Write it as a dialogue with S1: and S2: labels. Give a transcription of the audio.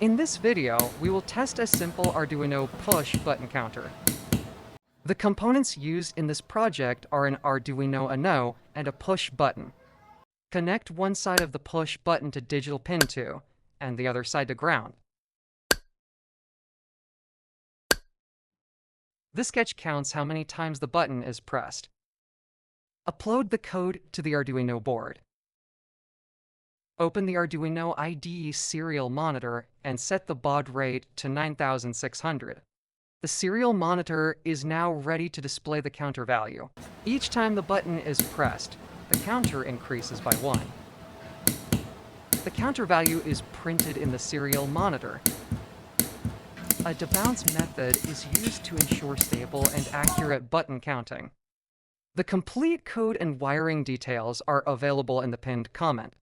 S1: In this video, we will test a simple Arduino push button counter. The components used in this project are an Arduino Uno and a push button. Connect one side of the push button to digital pin 2, and the other side to ground. This sketch counts how many times the button is pressed. Upload the code to the Arduino board. Open the Arduino IDE Serial Monitor and set the baud rate to 9600. The serial monitor is now ready to display the counter value. Each time the button is pressed, the counter increases by 1. The counter value is printed in the serial monitor. A debounce method is used to ensure stable and accurate button counting. The complete code and wiring details are available in the pinned comment.